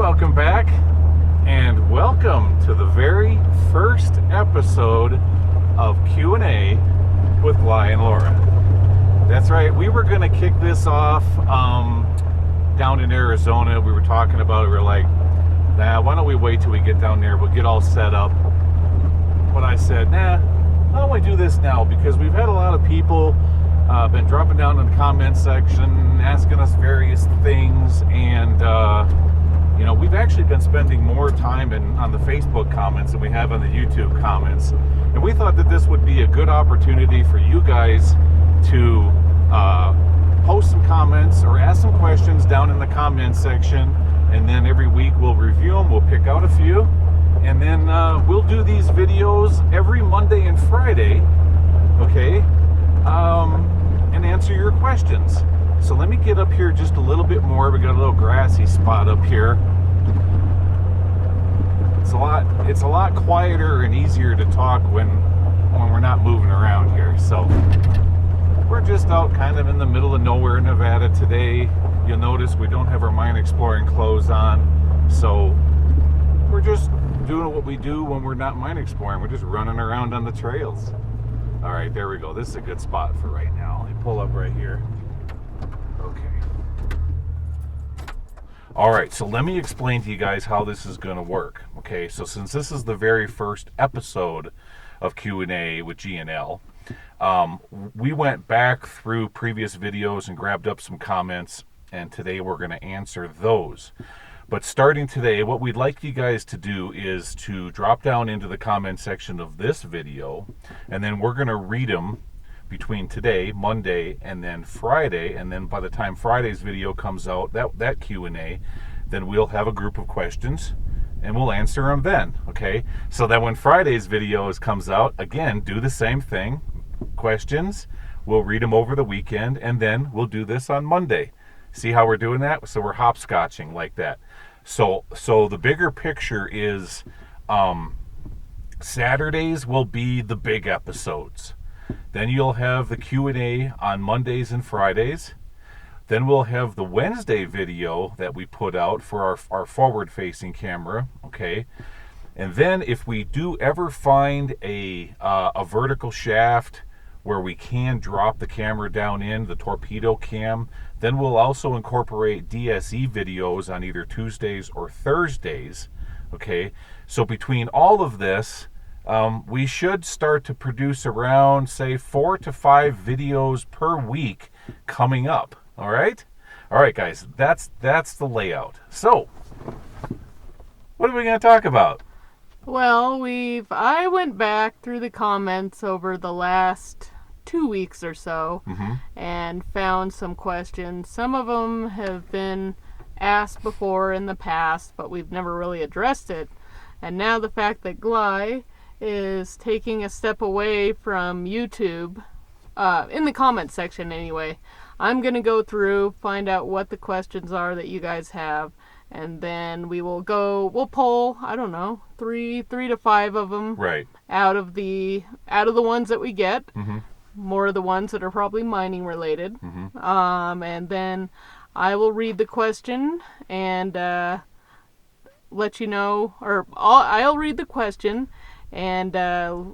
welcome back, and welcome to the very first episode of Q&A with Gly and Laura. That's right, we were going to kick this off down in Arizona. We were talking about it. We were like, nah, why don't we wait till we get down there? We'll get all set up. But I said, nah, why don't we do this now? Because we've had a lot of people been dropping down in the comment section, asking us various things, and we've actually been spending more time on the Facebook comments than we have on the YouTube comments. And we thought that this would be a good opportunity for you guys to post some comments or ask some questions down in the comment section, and then every week we'll review them. We'll pick out a few, and then we'll do these videos every Monday and Friday, okay, and answer your questions. So let me get up here just a little bit more. We got a little grassy spot up here. It's a lot quieter and easier to talk when we're not moving around here. So we're just out kind of in the middle of nowhere, Nevada today. You'll notice we don't have our mine exploring clothes on, so we're just doing what we do when we're not mine exploring. We're just running around on the trails. All right, there we go. This is a good spot for right now. Let me pull up right here. Okay. All right, so let me explain to you guys how this is going to work. Okay, so since this is the very first episode of Q&A with GNL, we went back through previous videos and grabbed up some comments, and today we're going to answer those. But starting today, what we'd like you guys to do is to drop down into the comment section of this video, and then we're going to read them between today, Monday, and then Friday. And then by the time Friday's video comes out, that Q&A, then we'll have a group of questions and we'll answer them then, okay? So that when Friday's video comes out, again, do the same thing. Questions, we'll read them over the weekend, and then we'll do this on Monday. See how we're doing that? So we're hopscotching like that. So the bigger picture is Saturdays will be the big episodes. Then you'll have the Q&A on Mondays and Fridays. Then we'll have the Wednesday video that we put out for our forward-facing camera, okay? And then if we do ever find a vertical shaft where we can drop the camera down in, the torpedo cam, then we'll also incorporate DSE videos on either Tuesdays or Thursdays, okay? So between all of this, we should start to produce around, say, 4 to 5 videos per week coming up, all right? All right, guys, that's the layout. So, what are we going to talk about? Well, I went back through the comments over the last 2 weeks or so, and found some questions. Some of them have been asked before in the past, but we've never really addressed it. And now the fact that Gly is taking a step away from YouTube, in the comment section anyway, I'm going to go through, find out what the questions are that you guys have, and then we'll pull, I don't know, three to 5 of them, right, out of the ones that we get. More of the ones that are probably mining related. And then I will read the question and let you know, or I'll read the question and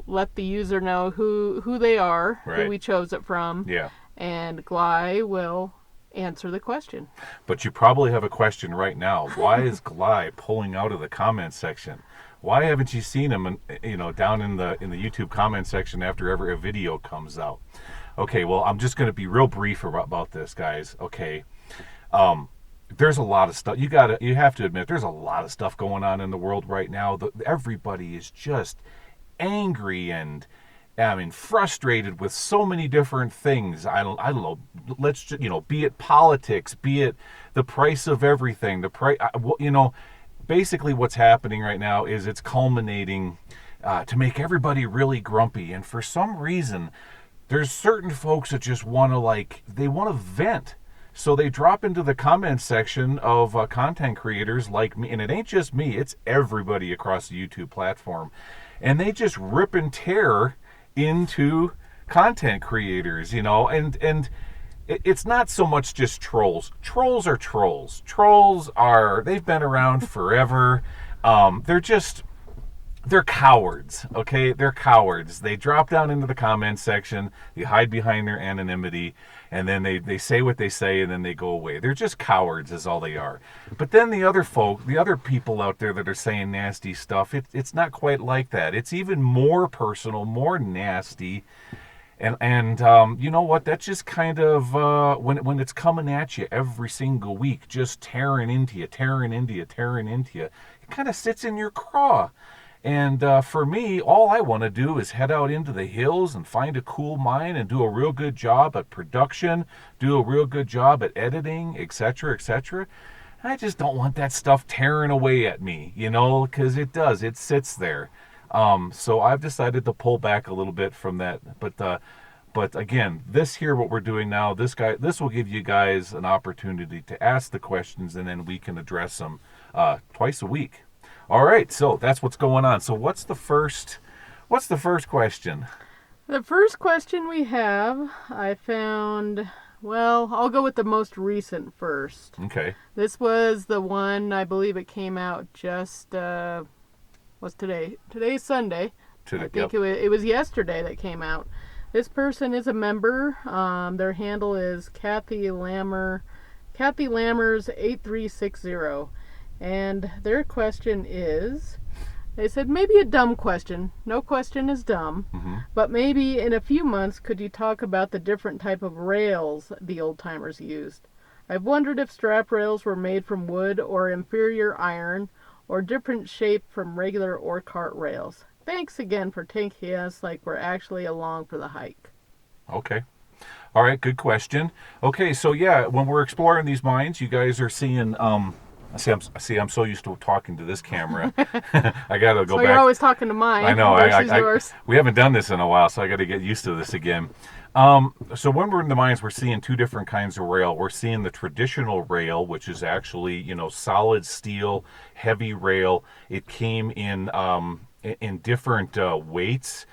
let the user know who they are, right, who we chose it from. Yeah. And Gly will answer the question. But you probably have a question right now. Why is Gly pulling out of the comment section? Why haven't you seen him, down in the YouTube comment section after every video comes out? Okay, well, I'm just going to be real brief about this, guys. Okay, there's a lot of stuff. You have to admit, there's a lot of stuff going on in the world right now. Everybody is just angry and frustrated with so many different things. I don't know. Let's just, be it politics, be it the price of everything, basically what's happening right now is it's culminating to make everybody really grumpy. And for some reason, there's certain folks that just want to vent. So they drop into the comment section of content creators like me, and it ain't just me, it's everybody across the YouTube platform. And they just rip and tear into content creators, and it's not so much just trolls. Trolls are trolls. They've been around forever. They're cowards, okay? They're cowards. They drop down into the comments section, they hide behind their anonymity, and then they say what they say, and then they go away. They're just cowards is all they are. But then the other people out there that are saying nasty stuff, it's not quite like that. It's even more personal, more nasty. And you know what? That's just kind of when it's coming at you every single week, just tearing into you, it kind of sits in your craw. And for me, all I want to do is head out into the hills and find a cool mine and do a real good job at production, do a real good job at editing, etc., etc. I just don't want that stuff tearing away at me, because it sits there. So I've decided to pull back a little bit from that. But again, what we're doing now, this will give you guys an opportunity to ask the questions, and then we can address them twice a week. All right, so that's what's going on. So what's the first question? The first question we have, I found, well, I'll go with the most recent first. Okay. This was the one, I believe it came out just, what's today? Today's Sunday. I think it was yesterday that came out. This person is a member. Their handle is Kathy Lammers 8360. And their question is, they said, maybe a dumb question. No question is dumb. Mm-hmm. But maybe in a few months, could you talk about the different type of rails the old timers used? I've wondered if strap rails were made from wood or inferior iron, or different shape from regular ore cart rails. Thanks again for taking us like we're actually along for the hike. Okay. All right, good question. Okay, so yeah, when we're exploring these mines, you guys are seeing... I'm so used to talking to this camera. I got to go back. You're always talking to mine. I know. Yours. We haven't done this in a while, so I got to get used to this again. So when we're in the mines, we're seeing two different kinds of rail. We're seeing the traditional rail, which is actually, solid steel, heavy rail. It came in different weights.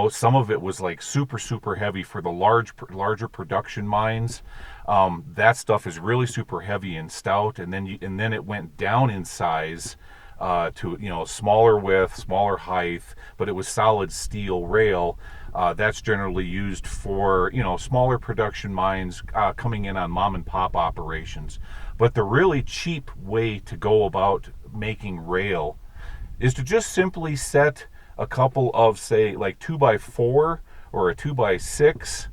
Some of it was like super, super heavy for the larger production mines. That stuff is really super heavy and stout, and then it went down in size to smaller width, smaller height, but it was solid steel rail. That's generally used for smaller production mines coming in on mom and pop operations. But the really cheap way to go about making rail is to just simply set a couple of, say, like 2x4 or a 2x6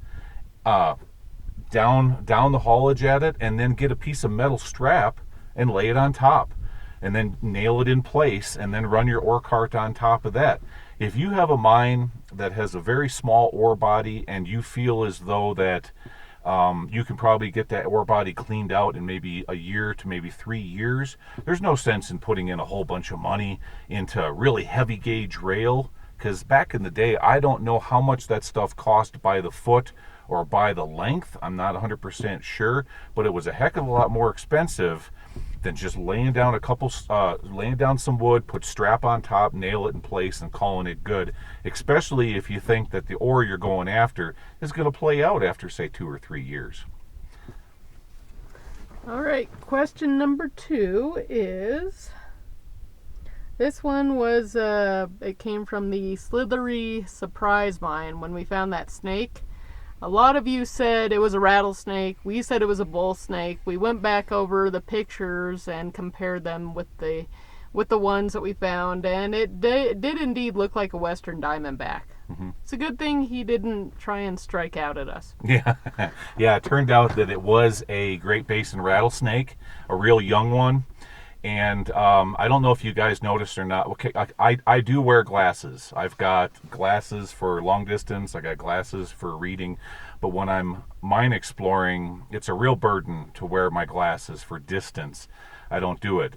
down the haulage at it, and then get a piece of metal strap and lay it on top, and then nail it in place, and then run your ore cart on top of that. If you have a mine that has a very small ore body and you feel as though that you can probably get that ore body cleaned out in maybe a year to maybe 3 years, there's no sense in putting in a whole bunch of money into really heavy gauge rail, because back in the day, I don't know how much that stuff cost by the foot or by the length. I'm not 100% sure, but it was a heck of a lot more expensive than just laying down some wood, put strap on top, nail it in place, and calling it good, especially if you think that the ore you're going after is going to play out after, say, 2 or 3 years. All right, question number 2 is, this one was, it came from the Slithery Surprise Mine when we found that snake. A lot of you said it was a rattlesnake. We said it was a bull snake. We went back over the pictures and compared them with the ones that we found, and it did indeed look like a western diamondback. Mm-hmm. It's a good thing he didn't try and strike out at us. Yeah, yeah. It turned out that it was a Great Basin rattlesnake, a real young one. And I don't know if you guys noticed or not. Okay, I do wear glasses. I've got glasses for long distance. I got glasses for reading. But when I'm mine exploring, it's a real burden to wear my glasses for distance. I don't do it.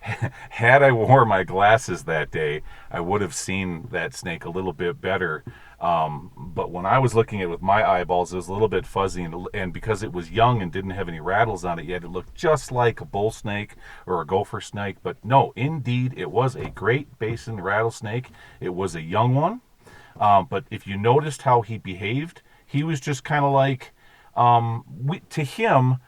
Had I wore my glasses that day, I would have seen that snake a little bit better. But when I was looking at it with my eyeballs, it was a little bit fuzzy, and because it was young and didn't have any rattles on it yet, it looked just like a bull snake or a gopher snake. But no, indeed, it was a Great Basin rattlesnake. It was a young one. But if you noticed how he behaved, he was just kind of like To him,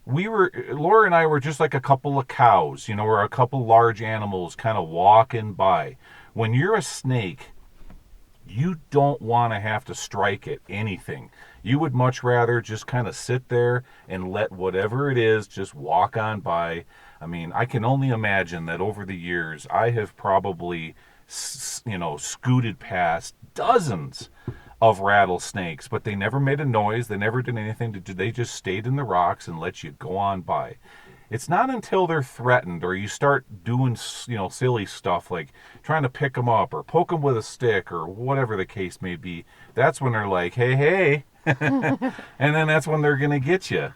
Laura and I were just like a couple of cows, or a couple large animals kind of walking by. When you're a snake, you don't want to have to strike at anything. You would much rather just kind of sit there and let whatever it is just walk on by. I mean, I can only imagine that over the years, I have probably, scooted past dozens of rattlesnakes, but they never made a noise. They never did anything. They just stayed in the rocks and let you go on by. It's not until they're threatened or you start doing, silly stuff like trying to pick them up or poke them with a stick or whatever the case may be. That's when they're like, hey, hey. And then that's when they're going to get you,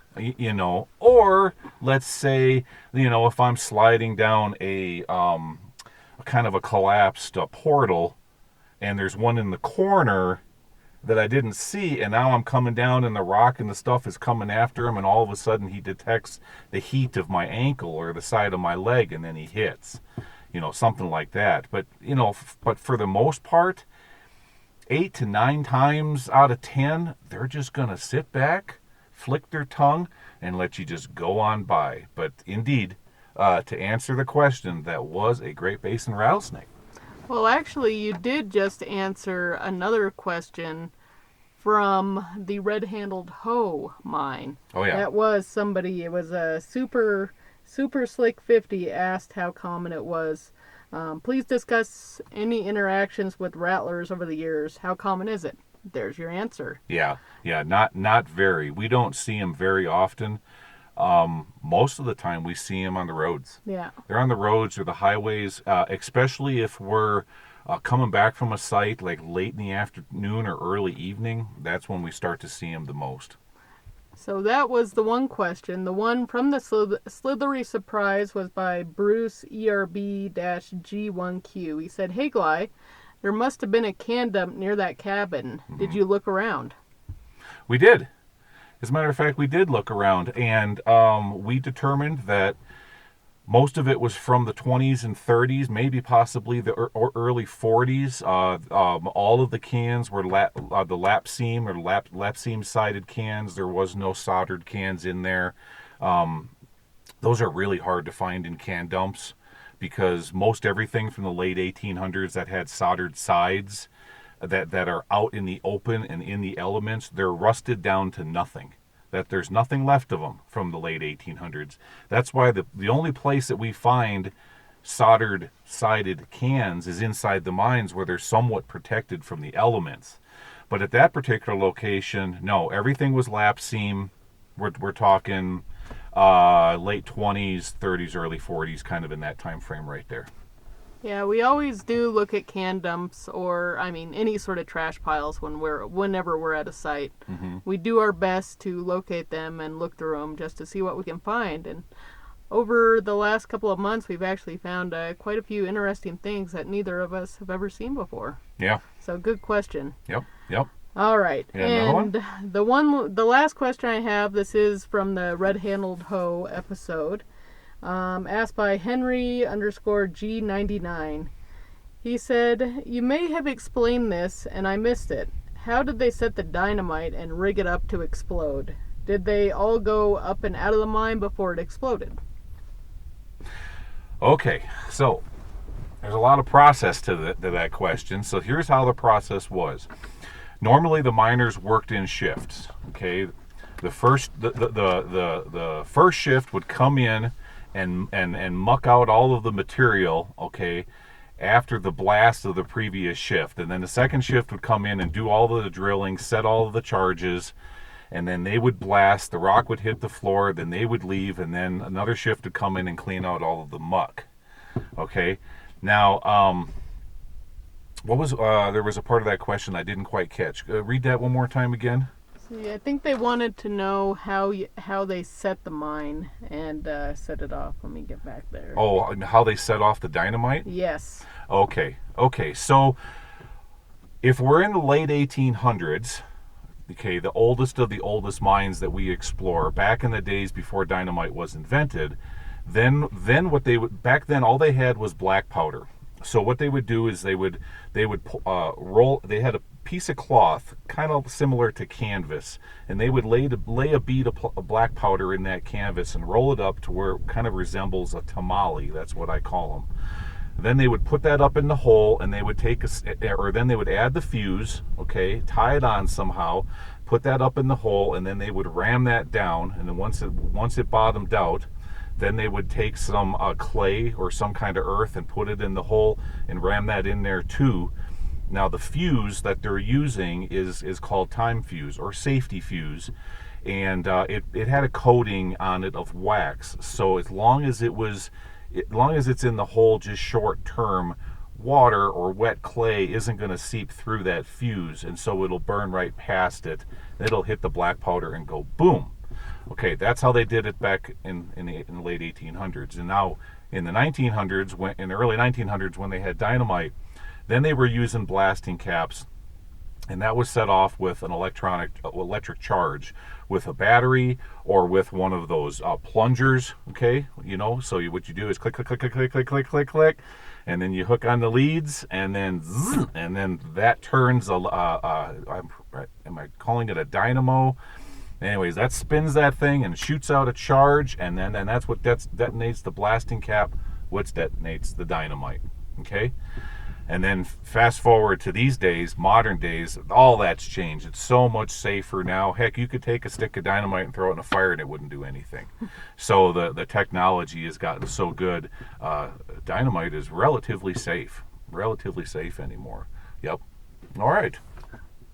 Or let's say, if I'm sliding down a kind of a collapsed portal and there's one in the corner that I didn't see, and now I'm coming down and the rock and the stuff is coming after him, and all of a sudden he detects the heat of my ankle or the side of my leg, and then he hits, something like that. But, but for the most part, 8 to 9 times out of 10, they're just going to sit back, flick their tongue, and let you just go on by. But indeed, to answer the question, that was a Great Basin rattlesnake. Well, actually, you did just answer another question from the red-handled hoe mine. Oh, yeah. That was somebody, it was a super slick 50 asked how common it was. Please discuss any interactions with rattlers over the years. How common is it? There's your answer. Yeah, not very. We don't see them very often. Most of the time we see them on the roads. Yeah. They're on the roads or the highways, especially if we're coming back from a site like late in the afternoon or early evening. That's when we start to see them the most. So that was the one question. The one from the Slithery Surprise was by Bruce ERB-G1Q. He said, "Hey Gly, there must have been a can dump near that cabin. Mm-hmm. Did you look around?" We did. As a matter of fact, we did look around, and we determined that most of it was from the 20s and 30s, maybe possibly the early 40s. All of the cans were the lap seam or lap seam sided cans. There was no soldered cans in there. Those are really hard to find in can dumps because most everything from the late 1800s that had soldered sides that are out in the open and in the elements, they're rusted down to nothing. That there's nothing left of them from the late 1800s. That's why the only place that we find soldered sided cans is inside the mines where they're somewhat protected from the elements. But at that particular location, no, everything was lap seam. We're talking late 20s, 30s, early 40s, kind of in that time frame right there. Yeah, we always do look at can dumps or, any sort of trash piles whenever we're at a site. Mm-hmm. We do our best to locate them and look through them just to see what we can find. And over the last couple of months, we've actually found quite a few interesting things that neither of us have ever seen before. Yeah. So good question. Yep. All right. And the last question I have, this is from the Red-Handled Hoe episode. Asked by Henry_G99. He said, "You may have explained this and I missed it. How did they set the dynamite and rig it up to explode? Did they all go up and out of the mine before it exploded?" Okay, so there's a lot of process to that question. So here's how the process was. Normally the miners worked in shifts. Okay, the first shift would come in and muck out all of the material, okay, after the blast of the previous shift. And then the second shift would come in and do all of the drilling, set all of the charges, and then they would blast, the rock would hit the floor, then they would leave, and then another shift would come in and clean out all of the muck. Okay, now, there was a part of that question I didn't quite catch. Read that one more time again. See, I think they wanted to know how they set the mine and set it off. Let me get back there. Oh, how they set off the dynamite? Yes. Okay. So if we're in the late 1800s, okay, the oldest of the oldest mines that we explore, back in the days before dynamite was invented, then what they would, back then all they had was black powder. So what they would do is they would roll. They had a piece of cloth, kind of similar to canvas, and they would lay a bead of black powder in that canvas and roll it up to where it kind of resembles a tamale. That's what I call them. Then they would put that up in the hole, and they would then they would add the fuse, okay, tie it on somehow, put that up in the hole, and then they would ram that down. And then once it bottomed out, then they would take some clay or some kind of earth and put it in the hole and ram that in there too. Now the fuse that they're using is called time fuse or safety fuse, and it had a coating on it of wax. So as long as it's in the hole just short term, water or wet clay isn't going to seep through that fuse, and so it'll burn right past it. It'll hit the black powder and go boom. Okay, that's how they did it back in the late 1800s. And now in the 1900s, in the early 1900s, when they had dynamite, then they were using blasting caps, and that was set off with an electric charge, with a battery or with one of those plungers. Okay, so what you do is click, click, click, click, click, click, click, click, click, and then you hook on the leads, and then zzz, and then that turns am I calling it a dynamo? Anyways, that spins that thing and shoots out a charge, and that's what detonates the blasting cap, which detonates the dynamite. Okay. And then fast forward to these days, modern days, all that's changed. It's so much safer now. Heck, you could take a stick of dynamite and throw it in a fire and it wouldn't do anything. So the technology has gotten so good. Dynamite is relatively safe anymore. Yep. All right.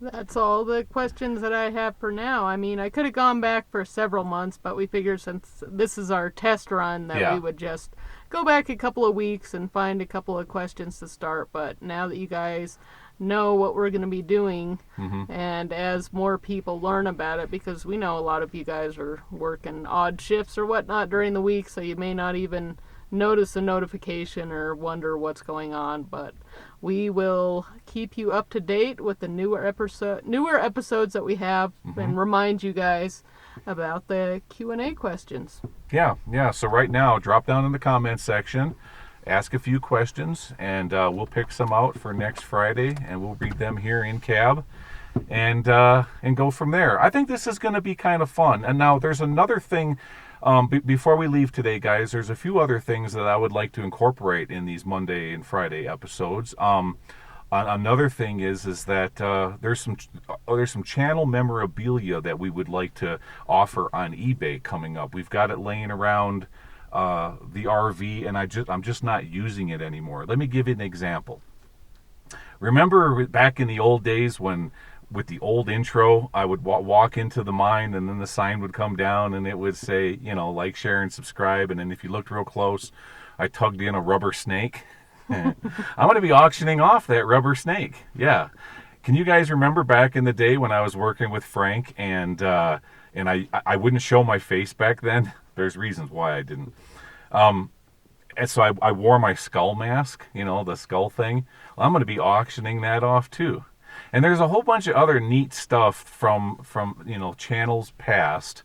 That's all the questions that I have for now. I mean, I could have gone back for several months, but we figured since this is our test run that we would just go back a couple of weeks and find a couple of questions to start. But now that you guys know what we're going to be doing, and as more people learn about it, because we know a lot of you guys are working odd shifts or whatnot during the week, so you may not even notice a notification or wonder what's going on, but we will keep you up to date with the newer episodes that we have, and remind you guys about the Q&A questions. Yeah. So right now, drop down in the comments section, ask a few questions, and we'll pick some out for next Friday, and we'll read them here in cab, and go from there. I think this is going to be kind of fun. And now there's another thing. Before we leave today, guys, there's a few other things that I would like to incorporate in these Monday and Friday episodes. Another thing is that there's some channel memorabilia that we would like to offer on eBay coming up. We've got it laying around the RV, and I'm just not using it anymore. Let me give you an example. Remember back in the old days when, with the old intro, I would walk into the mine, and then the sign would come down and it would say, like, share, and subscribe. And then if you looked real close, I tugged in a rubber snake. I'm going to be auctioning off that rubber snake. Yeah. Can you guys remember back in the day when I was working with Frank, and I wouldn't show my face back then? There's reasons why I didn't. And so I wore my skull mask, the skull thing. Well, I'm going to be auctioning that off too. And there's a whole bunch of other neat stuff from channels past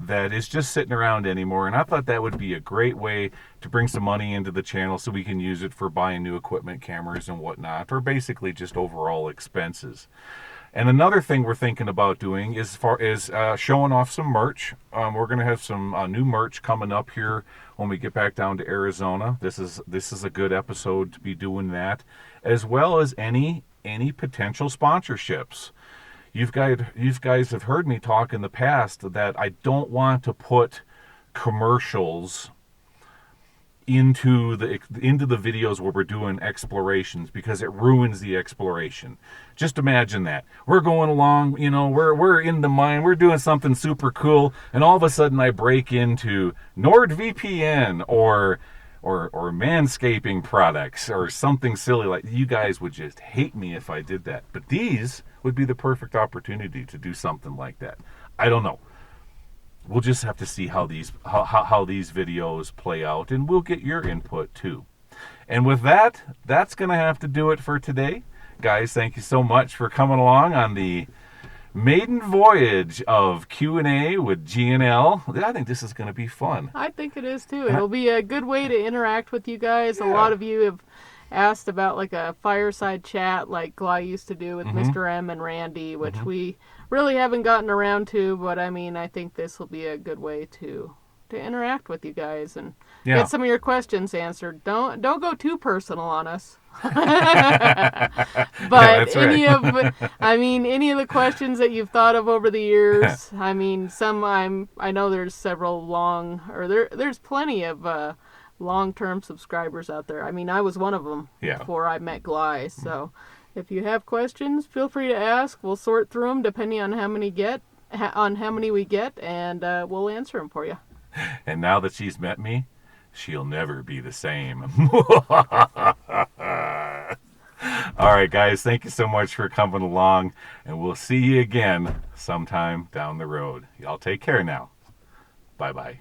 that is just sitting around anymore. And I thought that would be a great way to bring some money into the channel so we can use it for buying new equipment, cameras and whatnot, or basically just overall expenses. And another thing we're thinking about doing is showing off some merch. We're going to have some new merch coming up here when we get back down to Arizona. This is a good episode to be doing that, as well as any potential sponsorships. You guys have heard me talk in the past that I don't want to put commercials into the videos where we're doing explorations, because it ruins the exploration. Just imagine that we're going along, we're in the mine, we're doing something super cool, and all of a sudden I break into NordVPN or manscaping products or something silly like. You guys would just hate me if I did that. But these would be the perfect opportunity to do something like that. I don't know. We'll just have to see how these videos play out, and we'll get your input too. And with that, that's going to have to do it for today. Guys, thank you so much for coming along on the maiden voyage of Q&A with G&L. I think this is going to be fun. I think it is too. It'll be a good way to interact with you guys. Yeah. A lot of you have asked about like a fireside chat like Gly used to do with Mr. M and Randy, which we really haven't gotten around to, but I mean, I think this will be a good way to interact with you guys and get some of your questions answered. Don't go too personal on us. But any of the questions that you've thought of over the years, I mean, I know there's several there's plenty of long-term subscribers out there. I mean, I was one of them before I met Gly. So if you have questions, feel free to ask. We'll sort through them depending on how many we get, and we'll answer them for you. And now that she's met me, she'll never be the same. All right, guys, thank you so much for coming along, and we'll see you again sometime down the road. Y'all take care now. Bye-bye.